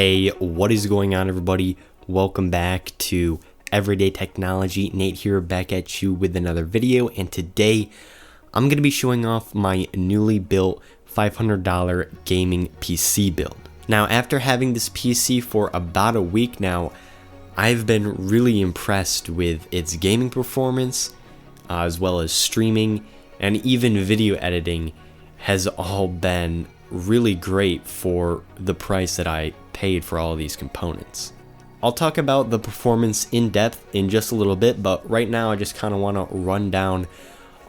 Hey, what is going on, everybody? Welcome back to Everyday Technology. Nate here, back at you with another video, and today I'm going to be showing off my newly built $500 gaming PC build. Now, after having this PC for about a week now, I've been really impressed with its gaming performance, as well as streaming, and even video editing has all been really great for the price that I paid for all of these components. I'll talk about the performance in depth in just a little bit, but right now I just kind of want to run down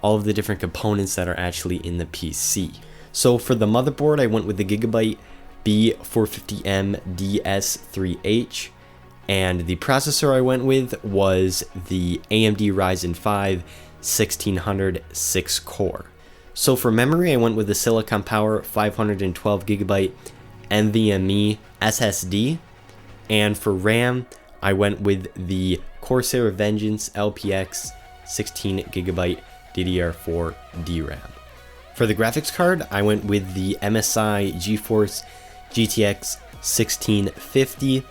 all of the different components that are actually in the PC. So for the motherboard, I went with the Gigabyte B450M DS3H, and the processor I went with was the AMD Ryzen 5 1600 6-core. So for memory, I went with the Silicon Power 512GB NVMe SSD, and for RAM, I went with the Corsair Vengeance LPX 16GB DDR4 DRAM. For the graphics card, I went with the MSI GeForce GTX 1650.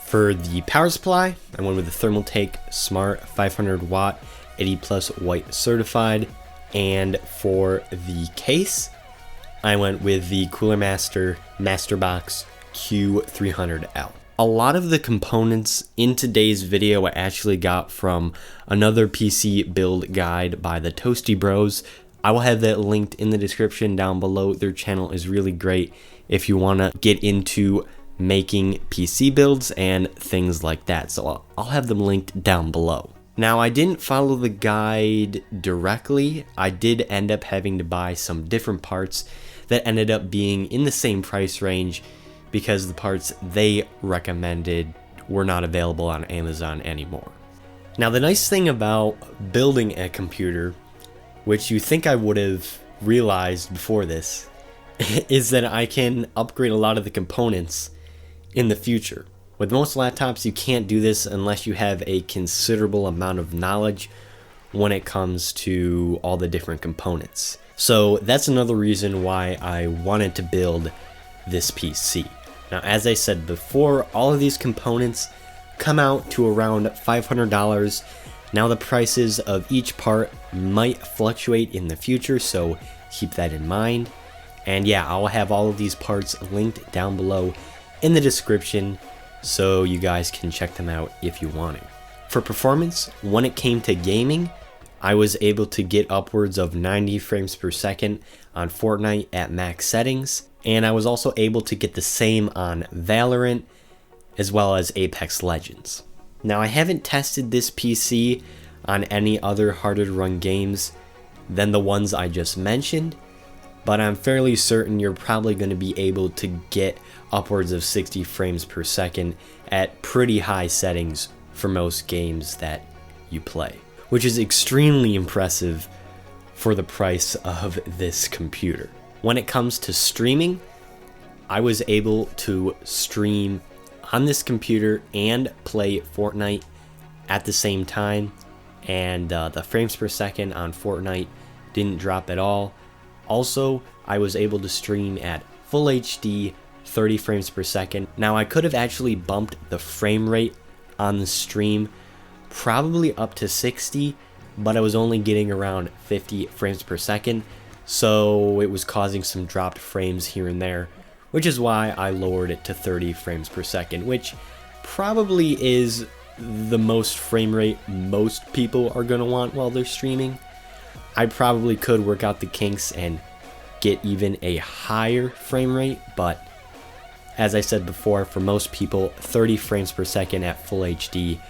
For the power supply, I went with the Thermaltake Smart 500 watt 80 plus white certified. And for the case, I went with the Coolermaster Masterbox Q300L. A lot of the components in today's video I actually got from another PC build guide by the Toasty Bros. I will have that linked in the description down below. Their channel is really great if you want to get into making PC builds and things like that. So I'll have them linked down below. Now, I didn't follow the guide directly. I did end up having to buy some different parts that ended up being in the same price range because the parts they recommended were not available on Amazon anymore. Now, the nice thing about building a computer, which you think I would have realized before this, is that I can upgrade a lot of the components in the future. With most laptops, you can't do this unless you have a considerable amount of knowledge when it comes to all the different components. So that's another reason why I wanted to build this PC. Now, as I said before, all of these components come out to around $500. Now, the prices of each part might fluctuate in the future, so keep that in mind. And yeah, I'll have all of these parts linked down below in the description, so you guys can check them out if you want to. For performance, when it came to gaming, I was able to get upwards of 90 frames per second on Fortnite at max settings, and I was also able to get the same on Valorant as well as Apex Legends. Now, I haven't tested this PC on any other harder to run games than the ones I just mentioned, but I'm fairly certain you're probably going to be able to get upwards of 60 frames per second at pretty high settings for most games that you play, which is extremely impressive for the price of this computer. When it comes to streaming, I was able to stream on this computer and play Fortnite at the same time, and the frames per second on Fortnite didn't drop at all. Also, I was able to stream at full HD 30 frames per second. Now, I could have actually bumped the frame rate on the stream probably up to 60, but I was only getting around 50 frames per second, so it was causing some dropped frames here and there, which is why I lowered it to 30 frames per second, which probably is the most frame rate most people are going to want while they're streaming. I probably could work out the kinks and get even a higher frame rate, but as I said before, for most people, 30 frames per second at full HD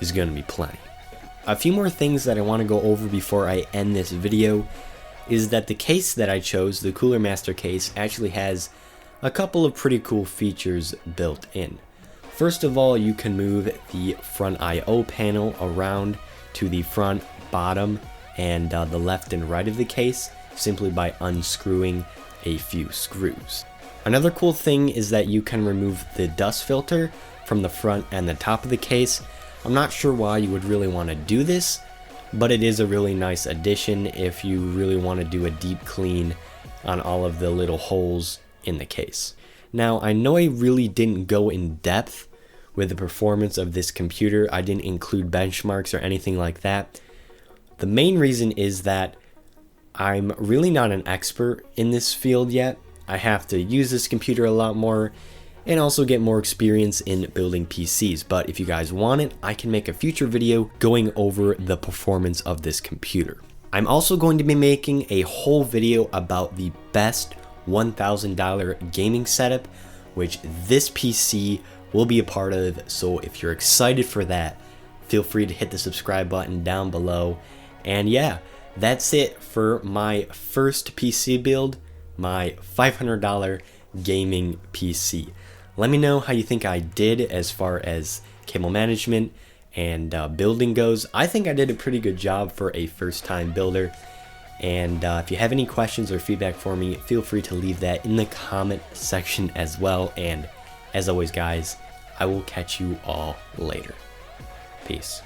is going to be plenty. A few more things that I want to go over before I end this video is that the case that I chose, the Coolermaster Case, actually has a couple of pretty cool features built in. First of all, you can move the front I/O panel around to the front, bottom, and the left and right of the case simply by unscrewing a few screws. Another cool thing is that you can remove the dust filter from the front and the top of the case. I'm not sure why you would really want to do this, but it is a really nice addition if you really want to do a deep clean on all of the little holes in the case. Now, I know I really didn't go in depth with the performance of this computer. I didn't include benchmarks or anything like that. The main reason is that I'm really not an expert in this field yet. I have to use this computer a lot more and also get more experience in building PCs. But if you guys want it, I can make a future video going over the performance of this computer. I'm also going to be making a whole video about the best $1,000 gaming setup, which this PC will be a part of. So if you're excited for that, feel free to hit the subscribe button down below. And yeah, that's it for my first PC build, my $500 gaming PC. Let me know how you think I did as far as cable management and building goes. I think I did a pretty good job for a first-time builder. And if you have any questions or feedback for me, feel free to leave that in the comment section as well. And as always, guys, I will catch you all later. Peace.